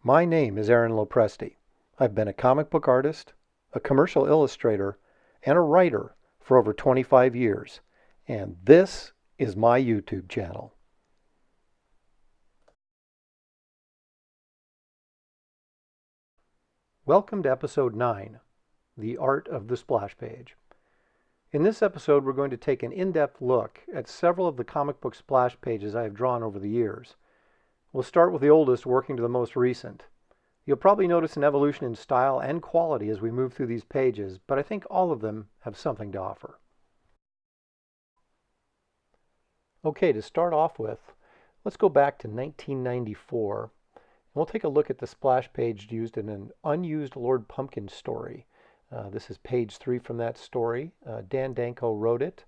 My name is Aaron Lopresti. I've been a comic book artist, a commercial illustrator, and a writer for over 25 years, and this is my YouTube channel. Welcome to episode 9, The Art of the Splash Page. In this episode, we're going to take an in-depth look at several of the comic book splash pages I have drawn over the years. We'll start with the oldest, working to the most recent. You'll probably notice an evolution in style and quality as we move through these pages, but I think all of them have something to offer. Okay, to start off with, let's go back to 1994, and we'll take a look at the splash page used in an unused Lord Pumpkin story. This is page 3 from that story. Dan Danko wrote it.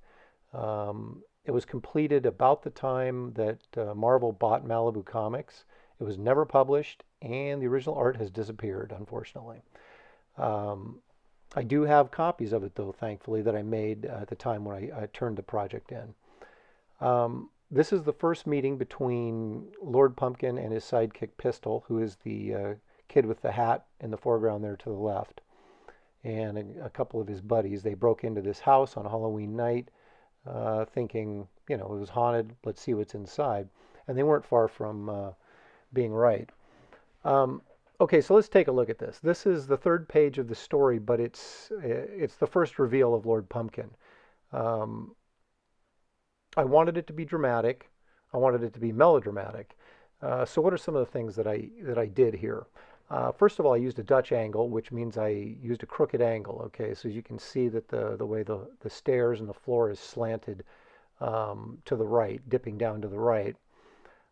It was completed about the time that Marvel bought Malibu Comics. It was never published, and the original art has disappeared, unfortunately. I do have copies of it, though, thankfully, that I made at the time when I turned the project in. This is the first meeting between Lord Pumpkin and his sidekick Pistol, who is the kid with the hat in the foreground there to the left, and a couple of his buddies. They broke into this house on Halloween night, thinking, it was haunted, let's see what's inside. And they weren't far from being right. Okay, so let's take a look at this. This is the third page of the story, but it's the first reveal of Lord Pumpkin. I wanted it to be dramatic. I wanted it to be melodramatic. So what are some of the things that I did here? First of all, I used a Dutch angle, which means I used a crooked angle. Okay, so you can see that the way the stairs and the floor is slanted to the right, dipping down to the right,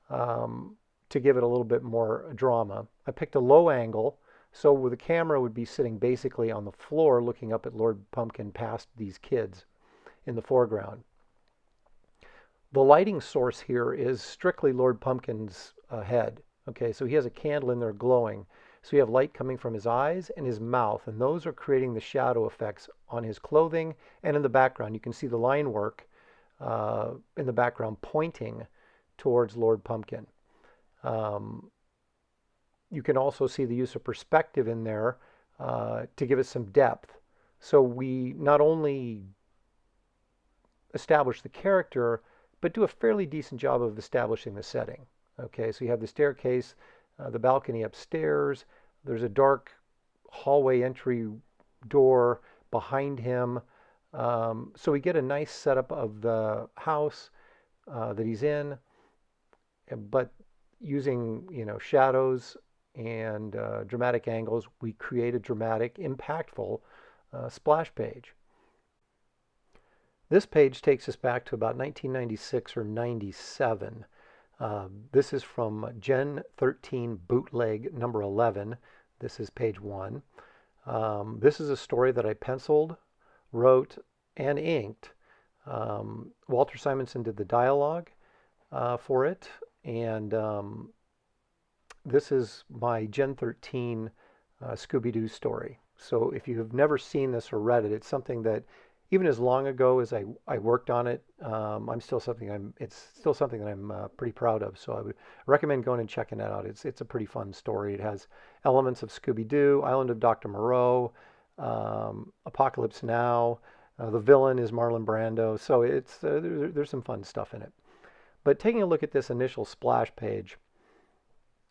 to give it a little bit more drama. I picked a low angle, so where the camera would be sitting basically on the floor, looking up at Lord Pumpkin past these kids in the foreground. The lighting source here is strictly Lord Pumpkin's head. Okay, so he has a candle in there glowing. So you have light coming from his eyes and his mouth, and those are creating the shadow effects on his clothing and in the background. You can see the line work in the background pointing towards Lord Pumpkin. You can also see the use of perspective in there to give it some depth. So we not only establish the character, but do a fairly decent job of establishing the setting. Okay, so you have the staircase, the balcony upstairs. There's a dark hallway entry door behind him. So we get a nice setup of the house that he's in, but using shadows and dramatic angles, we create a dramatic, impactful splash page. This page takes us back to about 1996 or 97. This is from Gen 13 Bootleg number 11. This is page 1. This is a story that I penciled, wrote, and inked. Walter Simonson did the dialogue for it, and this is my Gen 13 Scooby-Doo story. So if you have never seen this or read it, it's something that even as long ago as I worked on it, it's still something that I'm pretty proud of. So I would recommend going and checking that out. It's a pretty fun story. It has elements of Scooby-Doo, Island of Dr. Moreau, Apocalypse Now. The villain is Marlon Brando. So there's some fun stuff in it. But taking a look at this initial splash page,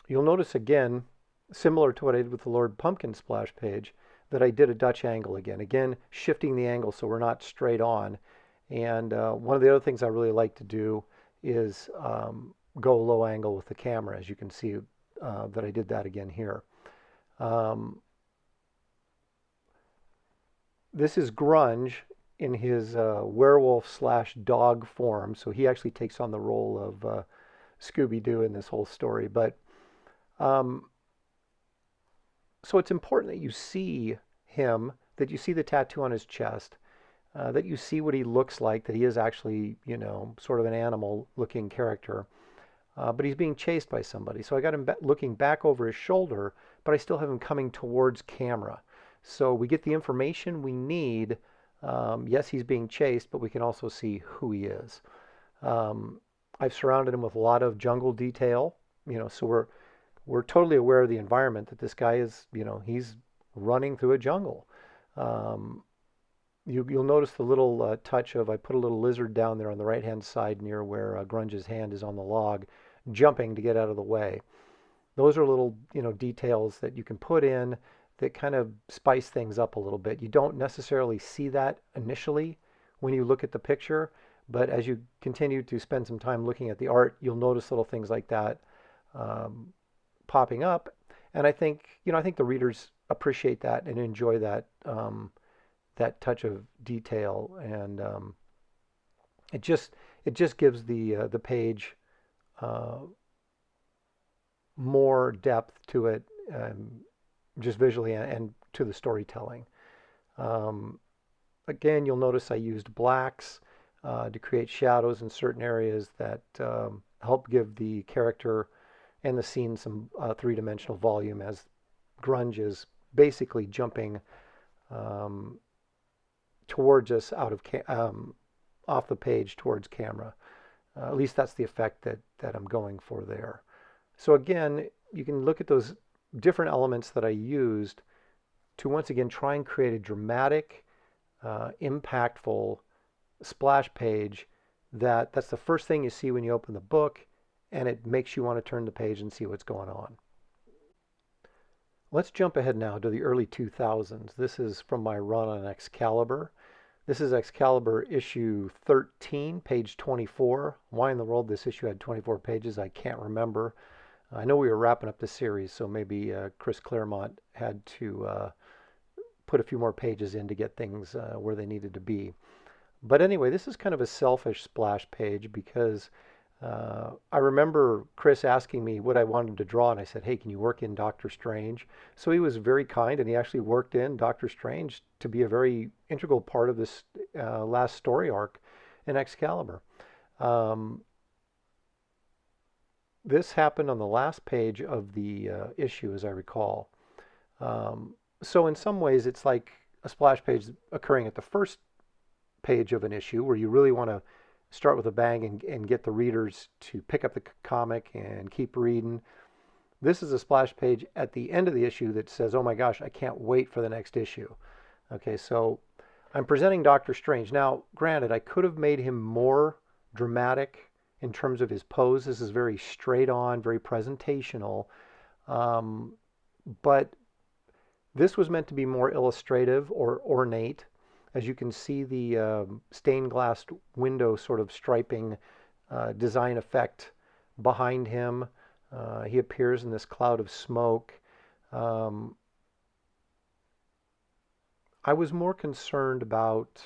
you'll notice again, similar to what I did with the Lord Pumpkin splash page, that I did a Dutch angle again shifting the angle so we're not straight on. And one of the other things I really like to do is go low angle with the camera, as you can see that I did that again here. This is Grunge in his werewolf/dog form, so he actually takes on the role of Scooby-Doo in this whole story. But so it's important that you see him, that you see the tattoo on his chest, that you see what he looks like, that he is actually, sort of an animal-looking character. But he's being chased by somebody. So I got him looking back over his shoulder, but I still have him coming towards camera. So we get the information we need. Yes, he's being chased, but we can also see who he is. I've surrounded him with a lot of jungle detail, so we're totally aware of the environment that this guy is, he's running through a jungle. Um, you'll notice the little touch of I put a little lizard down there on the right-hand side near where Grunge's hand is on the log, jumping to get out of the way. Those are little, details that you can put in that kind of spice things up a little bit. You don't necessarily see that initially when you look at the picture, but as you continue to spend some time looking at the art, you'll notice little things like that um, popping up. And I think the readers appreciate that and enjoy that touch of detail, and it just it just gives the page uh, more depth to it, just visually and to the storytelling. Um, Again, you'll notice I used blacks to create shadows in certain areas that help give the character and the scene some three-dimensional volume as Grunge is basically jumping um, towards us off the page towards camera. At least that's the effect that I'm going for there. So again, you can look at those different elements that I used to once again try and create a dramatic, impactful splash page that's the first thing you see when you open the book, and it makes you want to turn the page and see what's going on. Let's jump ahead now to the early 2000s. This is from my run on Excalibur. This is Excalibur issue 13, page 24. Why in the world this issue had 24 pages, I can't remember. I know we were wrapping up the series, so maybe Chris Claremont had to put a few more pages in to get things where they needed to be. But anyway, this is kind of a selfish splash page because I remember Chris asking me what I wanted to draw, and I said, hey, can you work in Doctor Strange? So he was very kind, and he actually worked in Doctor Strange to be a very integral part of this last story arc in Excalibur. Um, this happened on the last page of the issue, as I recall. So in some ways, it's like a splash page occurring at the first page of an issue where you really want to start with a bang and get the readers to pick up the comic and keep reading. This is a splash page at the end of the issue that says, oh my gosh, I can't wait for the next issue. Okay, so I'm presenting Doctor Strange. Now, granted, I could have made him more dramatic in terms of his pose. This is very straight on, very presentational. Um, but this was meant to be more illustrative or ornate. As you can see, the stained glass window sort of striping design effect behind him. He appears in this cloud of smoke. Um, I was more concerned about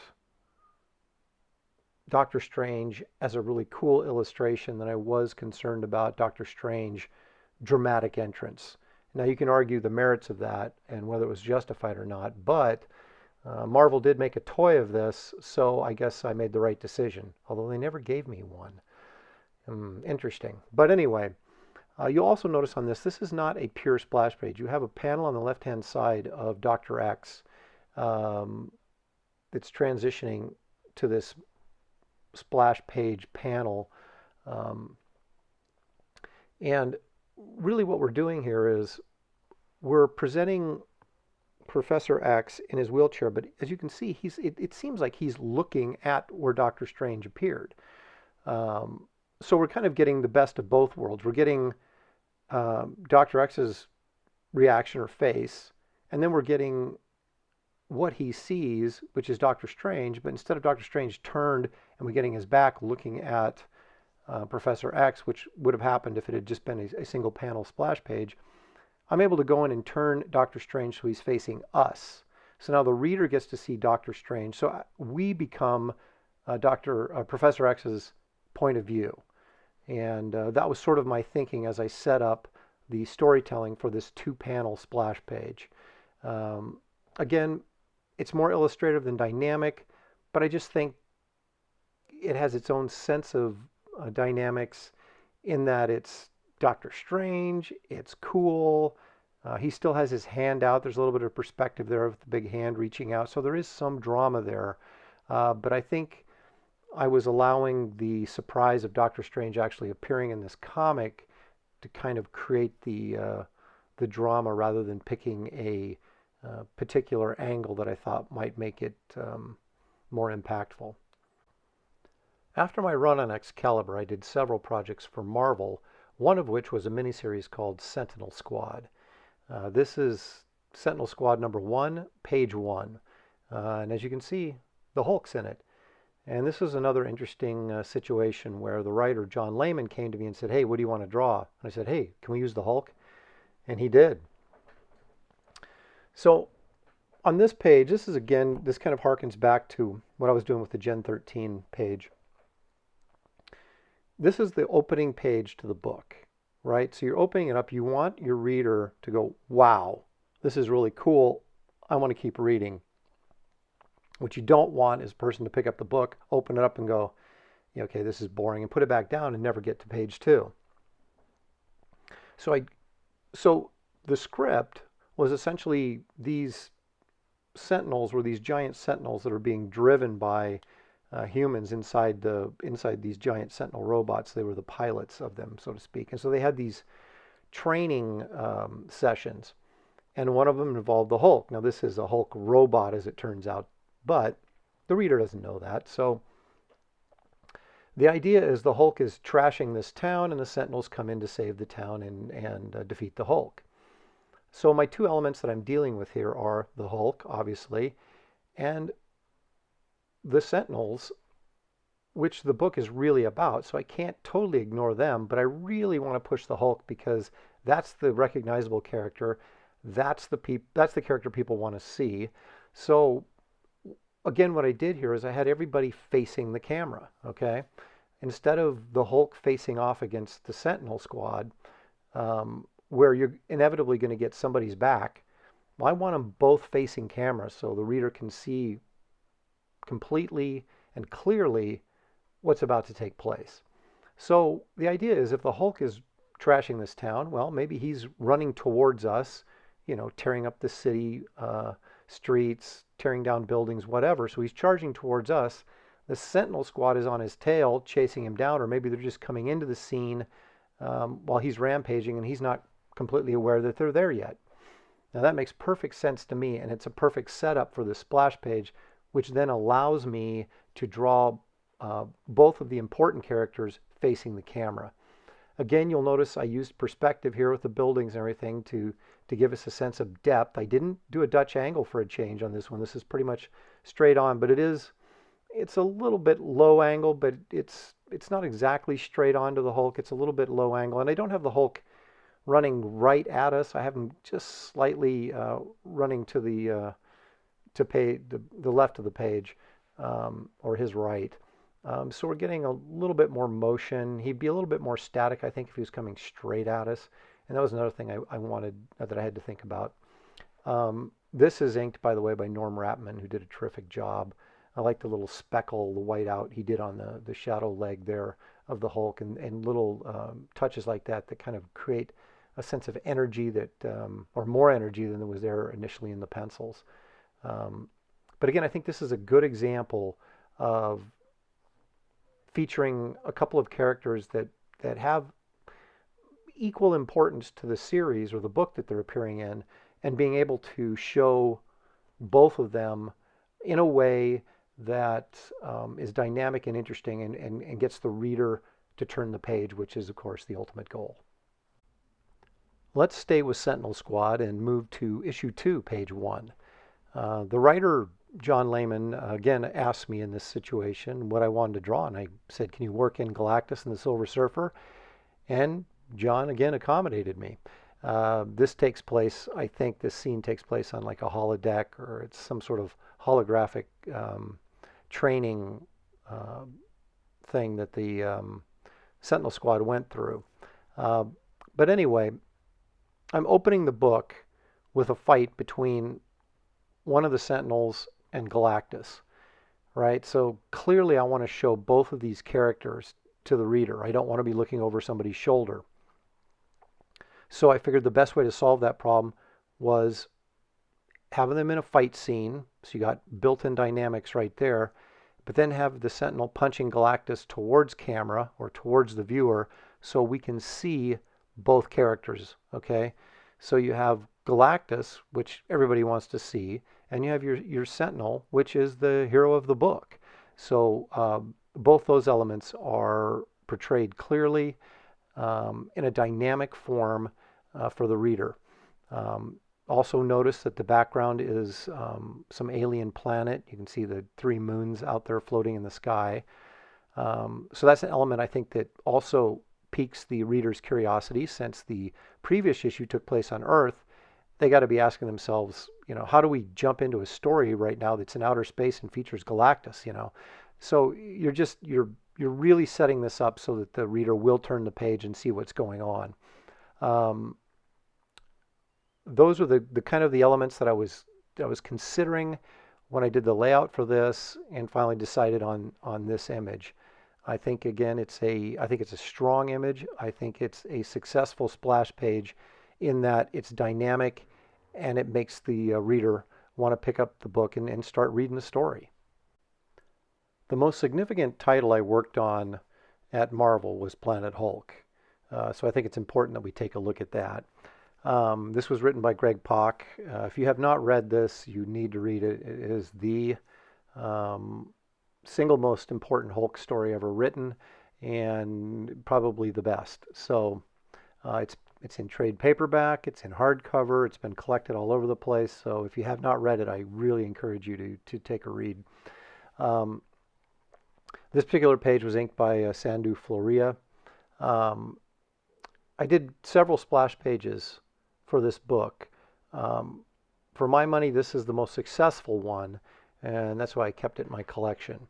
Doctor Strange as a really cool illustration than I was concerned about Doctor Strange dramatic entrance. Now you can argue the merits of that and whether it was justified or not, but Marvel did make a toy of this, so I guess I made the right decision, although they never gave me one. Interesting. But anyway, you'll also notice on this is not a pure splash page. You have a panel on the left-hand side of Dr. X um, that's transitioning to this splash page panel. Um, and really what we're doing here is we're presenting Professor X in his wheelchair, but as you can see, it seems like he's looking at where Doctor Strange appeared. So we're kind of getting the best of both worlds. We're getting Dr. X's reaction or face, and then we're getting what he sees, which is Doctor Strange, but instead of Doctor Strange turned and we're getting his back looking at Professor X, which would have happened if it had just been a single panel splash page, I'm able to go in and turn Doctor Strange so he's facing us. So now the reader gets to see Doctor Strange. So we become Professor X's point of view. And that was sort of my thinking as I set up the storytelling for this two-panel splash page. Again, it's more illustrative than dynamic, but I just think it has its own sense of dynamics in that it's Doctor Strange, it's cool. He still has his hand out. There's a little bit of perspective there with the big hand reaching out. So there is some drama there. But I think I was allowing the surprise of Doctor Strange actually appearing in this comic to kind of create the drama rather than picking a particular angle that I thought might make it more impactful. After my run on Excalibur, I did several projects for Marvel, one of which was a miniseries called Sentinel Squad. This is Sentinel Squad number 1, page 1. And as you can see, the Hulk's in it. And this is another interesting situation where the writer, John Layman, came to me and said, hey, what do you want to draw? And I said, hey, can we use the Hulk? And he did. So on this page, this is again, this kind of harkens back to what I was doing with the Gen 13 page. This is the opening page to the book, right? So you're opening it up. You want your reader to go, wow, this is really cool. I want to keep reading. What you don't want is a person to pick up the book, open it up and go, yeah, okay, this is boring, and put it back down and never get to page 2. So the script was essentially these sentinels were these giant sentinels that are being driven by humans inside these giant sentinel robots. They were the pilots of them, so to speak. And so they had these training sessions, and one of them involved the Hulk. Now this is a Hulk robot, as it turns out, but the reader doesn't know that. So the idea is the Hulk is trashing this town, and the Sentinels come in to save the town and defeat the Hulk. So my two elements that I'm dealing with here are the Hulk, obviously, and the Sentinels, which the book is really about. So I can't totally ignore them, but I really want to push the Hulk because that's the recognizable character. That's the character people want to see. So again, what I did here is I had everybody facing the camera, okay? Instead of the Hulk facing off against the Sentinel Squad, where you're inevitably going to get somebody's back, well, I want them both facing camera so the reader can see completely and clearly what's about to take place. So the idea is if the Hulk is trashing this town, well, maybe he's running towards us, you know, tearing up the city streets, tearing down buildings, whatever. So he's charging towards us. The Sentinel Squad is on his tail, chasing him down, or maybe they're just coming into the scene while he's rampaging and he's not completely aware that they're there yet. Now that makes perfect sense to me, and it's a perfect setup for the splash page, which then allows me to draw both of the important characters facing the camera. Again, you'll notice I used perspective here with the buildings and everything to give us a sense of depth. I didn't do a Dutch angle for a change on this one. This is pretty much straight on, but it's a little bit low angle, but it's not exactly straight on to the Hulk. It's a little bit low angle, and I don't have the Hulk running right at us. I have him just slightly running to the left of the page, or his right. So we're getting a little bit more motion. He'd be a little bit more static, I think, if he was coming straight at us. And that was another thing I wanted, that I had to think about. This is inked, by the way, by Norm Rapman, who did a terrific job. I like the little speckle, the whiteout he did on the shadow leg there of the Hulk, and little touches like that kind of create a sense of energy that, or more energy than was there initially in the pencils. But again, I think this is a good example of featuring a couple of characters that have equal importance to the series or the book that they're appearing in, and being able to show both of them in a way that is dynamic and interesting and gets the reader to turn the page, which is, of course, the ultimate goal. Let's stay with Sentinel Squad and move to issue 2, page 1. The writer, John Layman, again asked me in this situation what I wanted to draw, and I said, can you work in Galactus and the Silver Surfer? And John again accommodated me. This takes place, I think this scene takes place on like a holodeck, or it's some sort of holographic training thing that the Sentinel Squad went through. But anyway, I'm opening the book with a fight between one of the Sentinels and Galactus, right? So clearly I want to show both of these characters to the reader. I don't want to be looking over somebody's shoulder. So I figured the best way to solve that problem was having them in a fight scene. So you got built-in dynamics right there, but then have the Sentinel punching Galactus towards camera or towards the viewer so we can see both characters, okay? So you have Galactus, which everybody wants to see, and you have your Sentinel, which is the hero of the book. So both those elements are portrayed clearly in a dynamic form for the reader. Also notice that the background is some alien planet. You can see the 3 moons out there floating in the sky. So that's an element I think that also piques the reader's curiosity. Since the previous issue took place on Earth, they got to be asking themselves, how do we jump into a story right now that's in outer space and features Galactus? So you're really setting this up so that the reader will turn the page and see what's going on. Those are the kind of the elements that I was considering when I did the layout for this and finally decided on this image. I think again I think it's a strong image. I think it's a successful splash page in that it's dynamic and it makes the reader want to pick up the book and start reading the story. The most significant title I worked on at Marvel was Planet Hulk. So I think it's important that we take a look at that. This was written by Greg Pak. If you have not read this, you need to read it. It is the single most important Hulk story ever written, and probably the best. So it's in trade paperback, it's in hardcover, it's been collected all over the place. So if you have not read it, I really encourage you to take a read. This particular page was inked by Sandu Floria. I did several splash pages for this book. For my money, this is the most successful one, and that's why I kept it in my collection.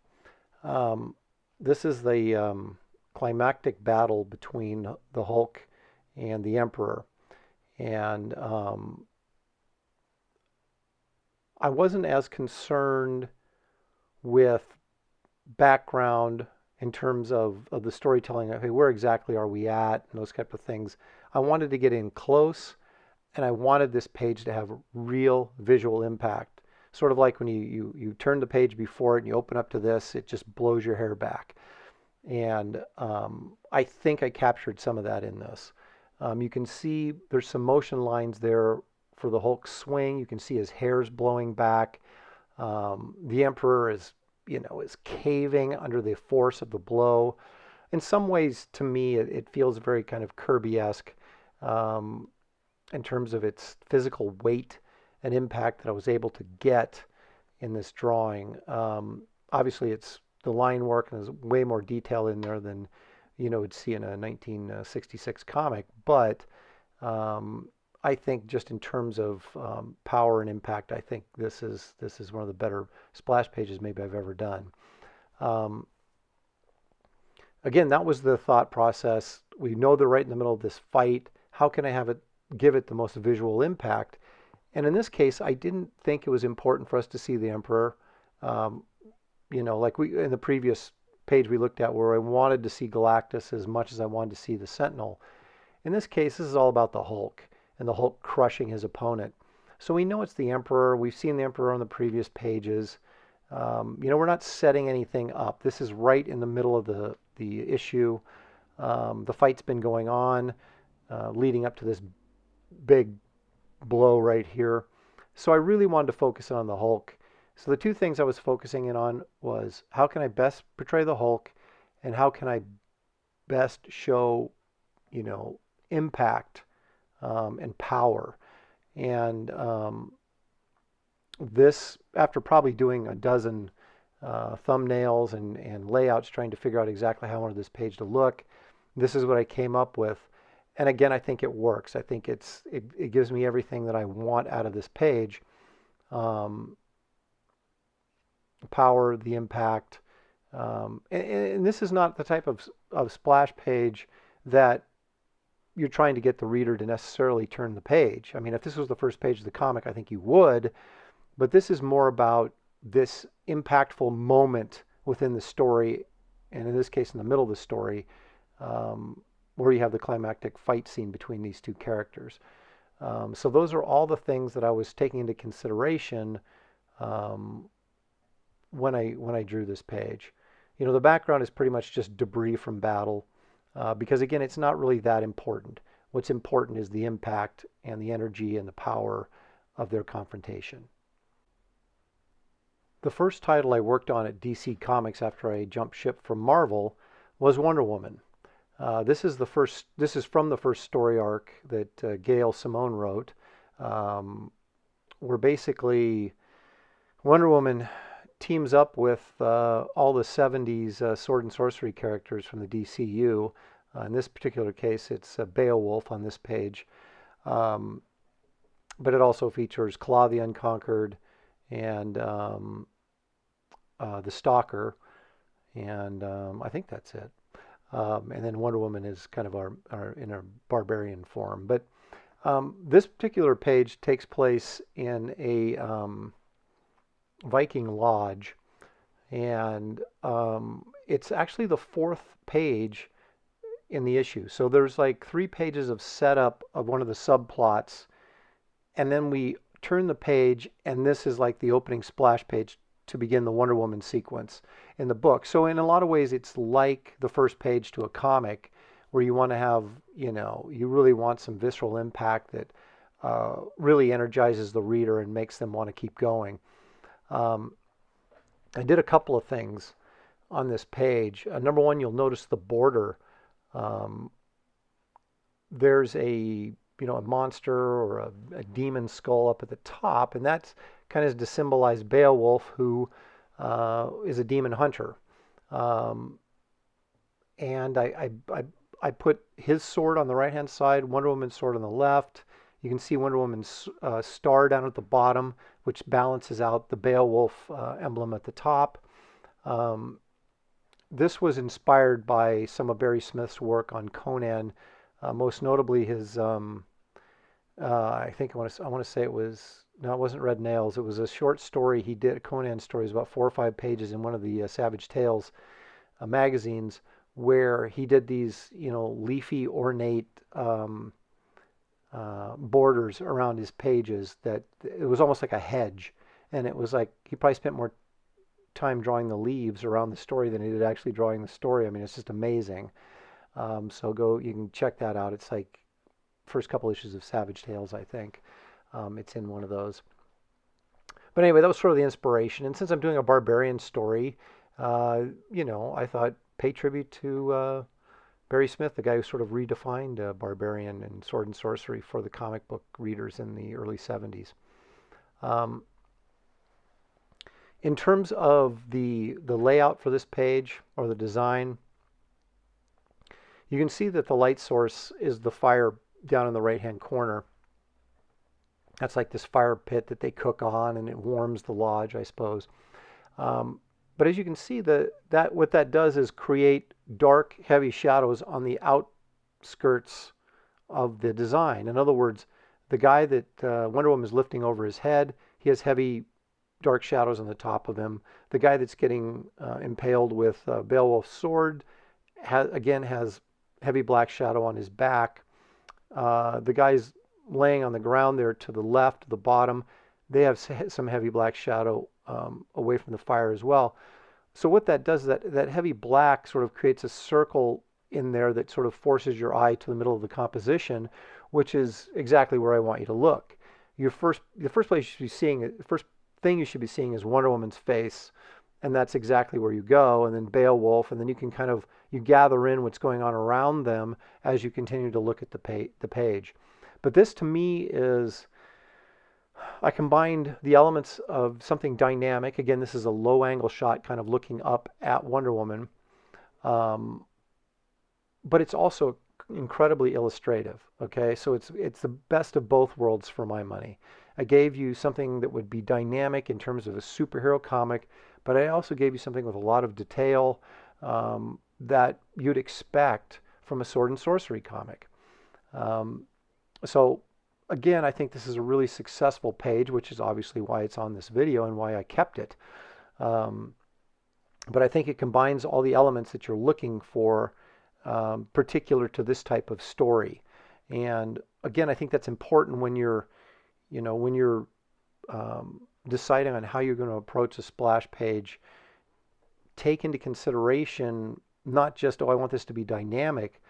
This is the climactic battle between the Hulk and the Emperor. And I wasn't as concerned with background in terms of the storytelling. Okay, where exactly are we at, and those type of things. I wanted to get in close, and I wanted this page to have real visual impact. Sort of like when you turn the page before it and you open up to this, it just blows your hair back. And I think I captured some of that in this. You can see there's some motion lines there for the Hulk swing. You can see his hair's blowing back. The Emperor is caving under the force of the blow. In some ways, to me, it feels very kind of Kirby-esque in terms of its physical weight and impact that I was able to get in this drawing. Obviously, it's the line work, and there's way more detail in there than would see in a 1966 comic. But I think just in terms of power and impact, I think this is one of the better splash pages maybe I've ever done. Again, that was the thought process. We know they're right in the middle of this fight. How can I give it the most visual impact? And in this case, I didn't think it was important for us to see the Emperor. Like in the previous page we looked at, where I wanted to see Galactus as much as I wanted to see the Sentinel. In this case, this is all about the Hulk and the Hulk crushing his opponent. So we know it's the Emperor. We've seen the Emperor on the previous pages. We're not setting anything up. This is right in the middle of the issue. The fight's been going on, leading up to this big blow right here. So I really wanted to focus on the Hulk. So the two things I was focusing in on was how can I best portray the Hulk, and how can I best show, impact and power. And this, after probably doing a dozen thumbnails and layouts, trying to figure out exactly how I wanted this page to look, this is what I came up with. And again, I think it works. I think it gives me everything that I want out of this page. Power, the impact. And this is not the type of splash page that you're trying to get the reader to necessarily turn the page. I mean, if this was the first page of the comic, I think you would. But this is more about this impactful moment within the story, and in this case, in the middle of the story, where you have the climactic fight scene between these two characters. So those are all the things that I was taking into consideration when I drew this page. The background is pretty much just debris from battle, because again, it's not really that important. What's important is the impact and the energy and the power of their confrontation. The first title I worked on at DC Comics after I jumped ship from Marvel was Wonder Woman. This is from the first story arc that Gail Simone wrote. Where basically Wonder Woman teams up with all the 70s sword and sorcery characters from the DCU. In this particular case, it's Beowulf on this page. But it also features Claw the Unconquered and the Stalker. And I think that's it. And then Wonder Woman is kind of our in a barbarian form. But this particular page takes place in a Viking lodge, and it's actually the fourth page in the issue. So there's like 3 pages of setup of one of the subplots, and then we turn the page, and this is like the opening splash page to begin the Wonder Woman sequence in the book. So in a lot of ways, it's like the first page to a comic, where you want to have, you really want some visceral impact that really energizes the reader and makes them want to keep going. I did a couple of things on this page. Number one, you'll notice the border. There's a monster or a demon skull up at the top, and that's kind of to symbolize Beowulf, who is a demon hunter. And I put his sword on the right-hand side, Wonder Woman's sword on the left. You can see Wonder Woman's star down at the bottom, which balances out the Beowulf emblem at the top. This was inspired by some of Barry Smith's work on Conan, most notably his, I want to say it was, no, it wasn't Red Nails. It was a short story he did, Conan story. It was about 4 or 5 pages in one of the Savage Tales magazines, where he did these, leafy, ornate borders around his pages that it was almost like a hedge. And it was like he probably spent more time drawing the leaves around the story than he did actually drawing the story. I mean, it's just amazing. So you can check that out. It's like first couple issues of Savage Tales, I think. It's in one of those. But anyway, that was sort of the inspiration. And since I'm doing a barbarian story, I thought pay tribute to Barry Smith, the guy who sort of redefined barbarian and sword and sorcery for the comic book readers in the early 70s. In terms of the layout for this page, or the design, you can see that the light source is the fire down in the right-hand corner. That's like this fire pit that they cook on, and it warms the lodge, I suppose. But as you can see, what that does is create dark, heavy shadows on the outskirts of the design. In other words, the guy that Wonder Woman is lifting over his head, he has heavy, dark shadows on the top of him. The guy that's getting impaled with Beowulf's sword has heavy black shadow on his back. The guys laying on the ground there to the left, the bottom, they have some heavy black shadow away from the fire as well. So what that does is that heavy black sort of creates a circle in there that sort of forces your eye to the middle of the composition, which is exactly where I want you to look. The first place you should be seeing, the first thing you should be seeing is Wonder Woman's face, and that's exactly where you go. And then Beowulf, and then you can you gather in what's going on around them as you continue to look at the page. But this to me is, I combined the elements of something dynamic. Again, this is a low angle shot kind of looking up at Wonder Woman. But it's also incredibly illustrative. Okay, so it's the best of both worlds for my money. I gave you something that would be dynamic in terms of a superhero comic, but I also gave you something with a lot of detail that you'd expect from a sword and sorcery comic. So again, I think this is a really successful page, which is obviously why it's on this video and why I kept it. But I think it combines all the elements that you're looking for, particular to this type of story. And again, I think that's important when you're deciding on how you're going to approach a splash page. Take into consideration not just, oh, I want this to be dynamic,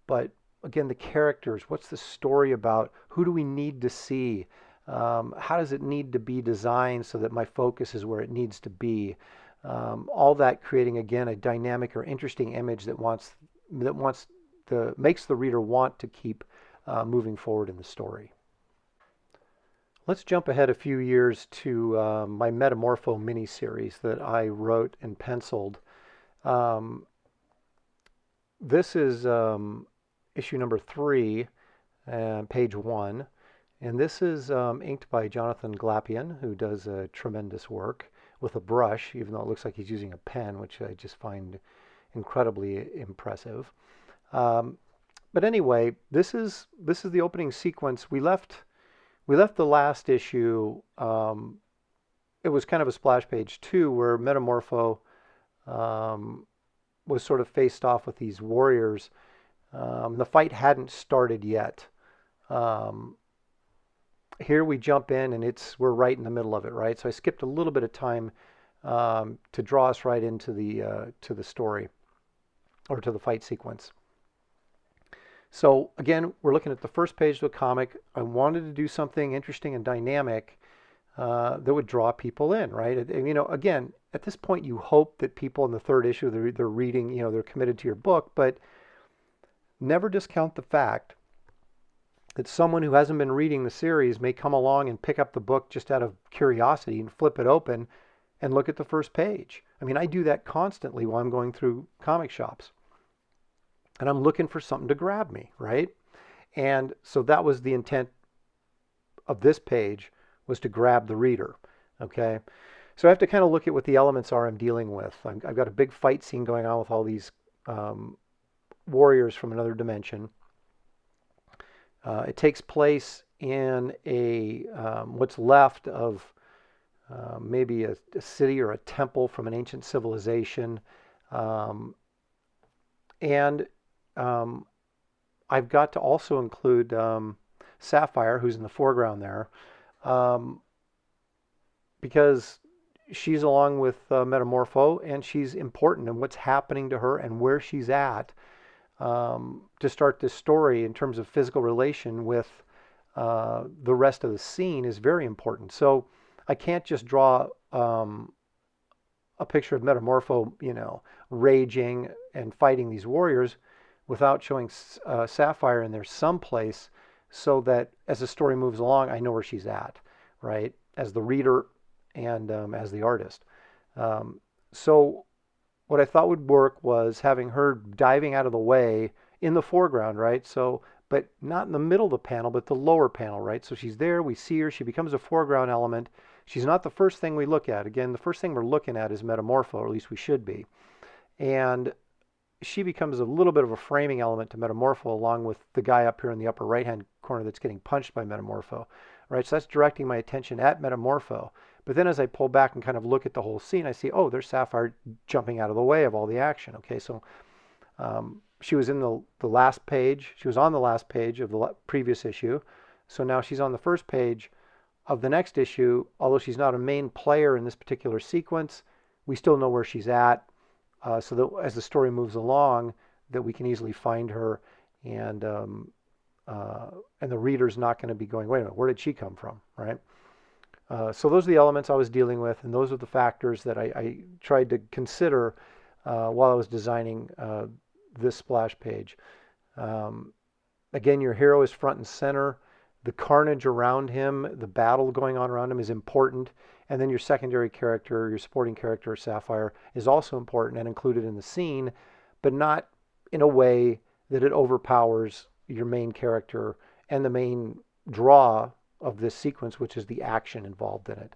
but again, the characters. What's the story about? Who do we need to see? How does it need to be designed so that my focus is where it needs to be? All that creating, again, a dynamic or interesting image that makes the reader want to keep moving forward in the story. Let's jump ahead a few years to my Metamorpho miniseries that I wrote and penciled. This is issue number 3, page 1. And this is inked by Jonathan Glapian, who does tremendous work with a brush, even though it looks like he's using a pen, which I just find incredibly impressive. But anyway, this is the opening sequence. We left the last issue. It was kind of a splash page 2, where Metamorpho was sort of faced off with these warriors. The fight hadn't started yet. Here we jump in, and we're right in the middle of it, right? So I skipped a little bit of time to draw us right into the story, or to the fight sequence. So again, we're looking at the first page of the comic. I wanted to do something interesting and dynamic that would draw people in, right? And, again, at this point, you hope that people in the third issue, they're reading, they're committed to your book, but never discount the fact that someone who hasn't been reading the series may come along and pick up the book just out of curiosity and flip it open and look at the first page. I mean, I do that constantly while I'm going through comic shops. And I'm looking for something to grab me, right? And so that was the intent of this page, was to grab the reader, okay? So I have to kind of look at what the elements are I'm dealing with. I've got a big fight scene going on with all these warriors from another dimension. It takes place in what's left of maybe a city or a temple from an ancient civilization. And I've got to also include Sapphire, who's in the foreground there, because she's along with Metamorpho, and she's important in what's happening to her and where she's at. To start this story in terms of physical relation with the rest of the scene is very important. So I can't just draw a picture of Metamorpho, raging and fighting these warriors without showing Sapphire in there someplace, so that as the story moves along, I know where she's at, right? As the reader and as the artist. So what I thought would work was having her diving out of the way in the foreground, right? So, but not in the middle of the panel, but the lower panel, right? So she's there, we see her, she becomes a foreground element. She's not the first thing we look at. Again, the first thing we're looking at is Metamorpho, or at least we should be. And she becomes a little bit of a framing element to Metamorpho, along with the guy up here in the upper right-hand corner that's getting punched by Metamorpho, right? So that's directing my attention at Metamorpho. But then as I pull back and kind of look at the whole scene, I see, oh, there's Sapphire jumping out of the way of all the action. Okay, so she was in the last page. She was on the last page of the previous issue. So now she's on the first page of the next issue. Although she's not a main player in this particular sequence, we still know where she's at. So that as the story moves along, that we can easily find her, and the reader's not going to be going, wait a minute, where did she come from, right? So those are the elements I was dealing with, and those are the factors that I tried to consider while I was designing this splash page. Again, your hero is front and center. The carnage around him, the battle going on around him is important. And then your secondary character, your supporting character, Sapphire, is also important and included in the scene, but not in a way that it overpowers your main character and the main draw of this sequence, which is the action involved in it.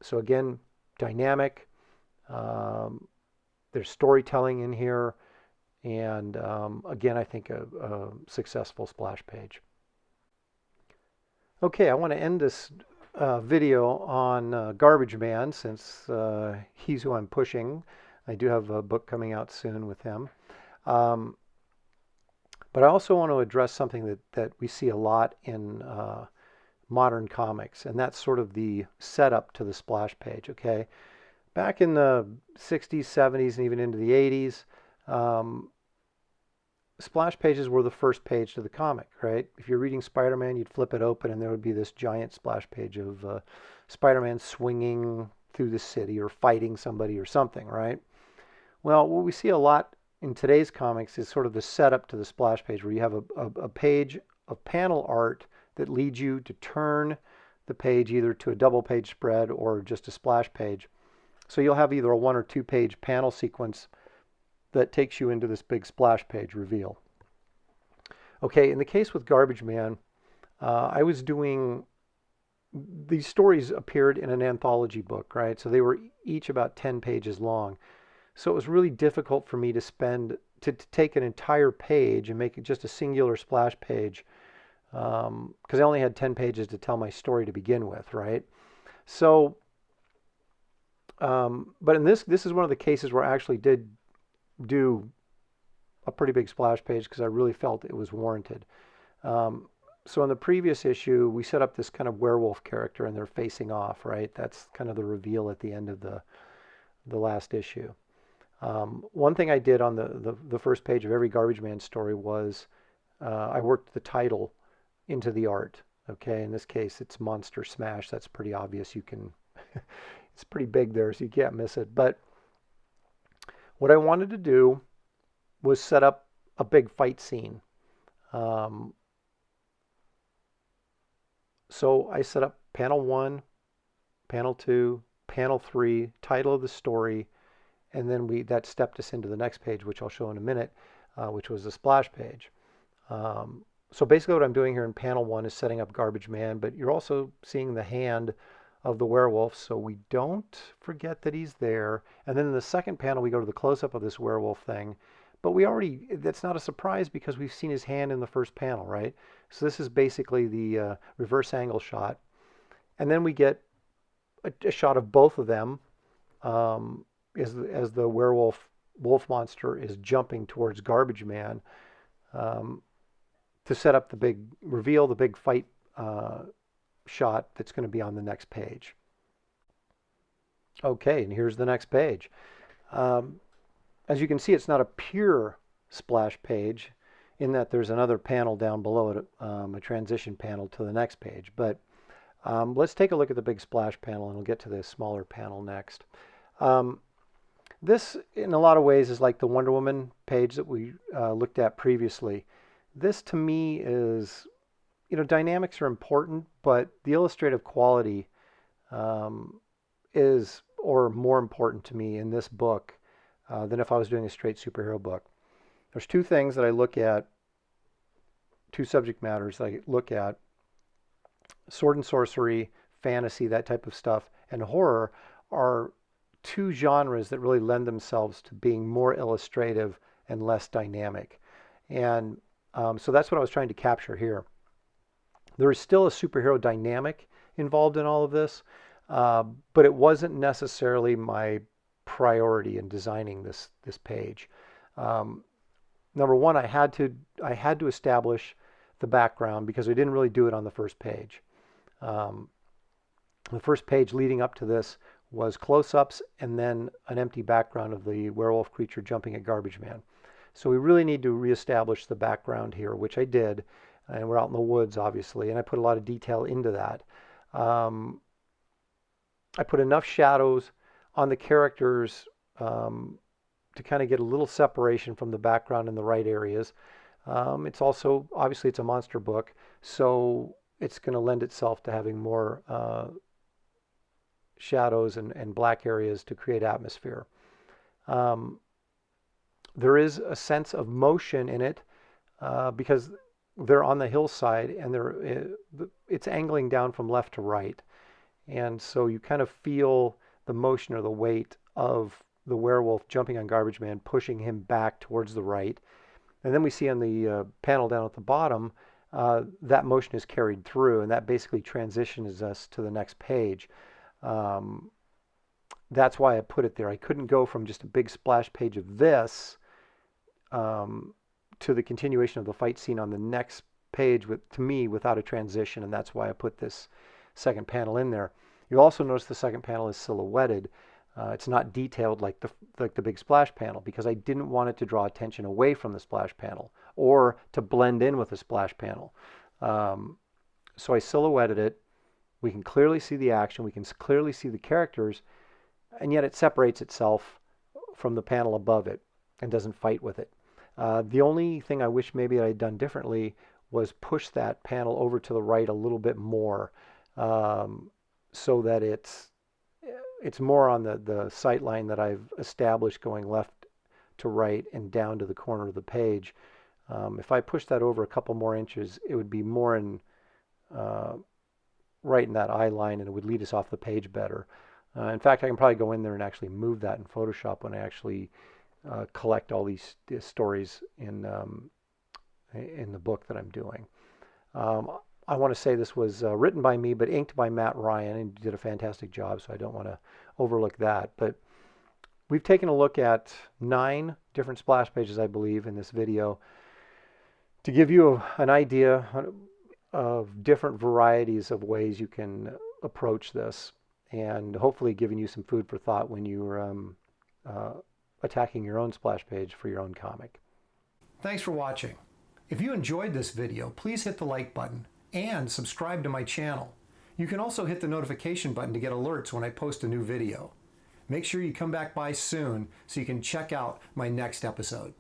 So again, dynamic. There's storytelling in here. And again, I think a successful splash page. Okay, I want to end this video on Garbage Man, since he's who I'm pushing. I do have a book coming out soon with him. But I also want to address something that we see a lot in modern comics, and that's sort of the setup to the splash page, okay? Back in the 60s, 70s, and even into the 80s, splash pages were the first page to the comic, right? If you're reading Spider-Man, you'd flip it open and there would be this giant splash page of Spider-Man swinging through the city or fighting somebody or something, right? Well, what we see a lot in today's comics is sort of the setup to the splash page, where you have a page of panel art that leads you to turn the page either to a double page spread or just a splash page. So you'll have either a 1 or 2 page panel sequence that takes you into this big splash page reveal. Okay, in the case with Garbage Man, I was doing, these stories appeared in an anthology book, right? So they were each about 10 pages long. So it was really difficult for me to take an entire page and make it just a singular splash page, because I only had 10 pages to tell my story to begin with, right? So, but in this is one of the cases where I actually did do a pretty big splash page because I really felt it was warranted. So in the previous issue, we set up this kind of werewolf character and they're facing off, right? That's kind of the reveal at the end of the last issue. One thing I did on the first page of every Garbage Man story was I worked the title into the art. Okay, in this case, it's Monster Smash. That's pretty obvious. You can, it's pretty big there, so you can't miss it. But what I wanted to do was set up a big fight scene. So I set up panel 1, panel 2, panel 3, title of the story, and then that stepped us into the next page, which I'll show in a minute, which was the splash page. So basically what I'm doing here in panel 1 is setting up Garbage Man, but you're also seeing the hand of the werewolf, so we don't forget that he's there. And then in the second panel, we go to the close-up of this werewolf thing, but that's not a surprise because we've seen his hand in the first panel, right? So this is basically the reverse angle shot. And then we get a shot of both of them as the wolf monster is jumping towards Garbage Man to set up the big reveal, the big fight shot that's going to be on the next page. Okay, and here's the next page. As you can see, it's not a pure splash page in that there's another panel down below it, a transition panel to the next page. But let's take a look at the big splash panel, and we'll get to the smaller panel next. This, in a lot of ways, is like the Wonder Woman page that we looked at previously. This, to me, is, dynamics are important, but the illustrative quality is, or more important to me in this book than if I was doing a straight superhero book. There's two things that I look at, two subject matters that I look at: sword and sorcery, fantasy, that type of stuff, and horror are two genres that really lend themselves to being more illustrative and less dynamic. And so that's what I was trying to capture here. There is still a superhero dynamic involved in all of this, but it wasn't necessarily my priority in designing this page. Number one, I had to establish the background because we didn't really do it on the first page. The first page leading up to this was close-ups and then an empty background of the werewolf creature jumping at Garbage Man. So we really need to reestablish the background here, which I did, and we're out in the woods, obviously, and I put a lot of detail into that. I put enough shadows on the characters to kind of get a little separation from the background in the right areas. It's also, obviously, it's a monster book, so it's going to lend itself to having more shadows and black areas to create atmosphere. There is a sense of motion in it because they're on the hillside and it's angling down from left to right. And so you kind of feel the motion or the weight of the werewolf jumping on Garbage Man, pushing him back towards the right. And then we see on the panel down at the bottom, that motion is carried through, and that basically transitions us to the next page. That's why I put it there. I couldn't go from just a big splash page of this to the continuation of the fight scene on the next page to me without a transition, and that's why I put this second panel in there. You'll also notice the second panel is silhouetted. It's not detailed like the big splash panel because I didn't want it to draw attention away from the splash panel. or to blend in with a splash panel. So I silhouetted it. We can clearly see the action. We can clearly see the characters, and yet it separates itself from the panel above it and doesn't fight with it. The only thing I wish maybe I had done differently was push that panel over to the right a little bit more, so that it's more on the sight line that I've established going left to right and down to the corner of the page. If I push that over a couple more inches, it would be more in right in that eye line, and it would lead us off the page better. In fact, I can probably go in there and actually move that in Photoshop when I actually collect all these stories in the book that I'm doing. I want to say this was written by me, but inked by Matt Ryan, and did a fantastic job, so I don't want to overlook that. But we've taken a look at 9 different splash pages, I believe, in this video to give you an idea of different varieties of ways you can approach this, and hopefully giving you some food for thought when you're attacking your own splash page for your own comic. Thanks for watching. If you enjoyed this video, please hit the like button and subscribe to my channel. You can also hit the notification button to get alerts when I post a new video. Make sure you come back by soon so you can check out my next episode.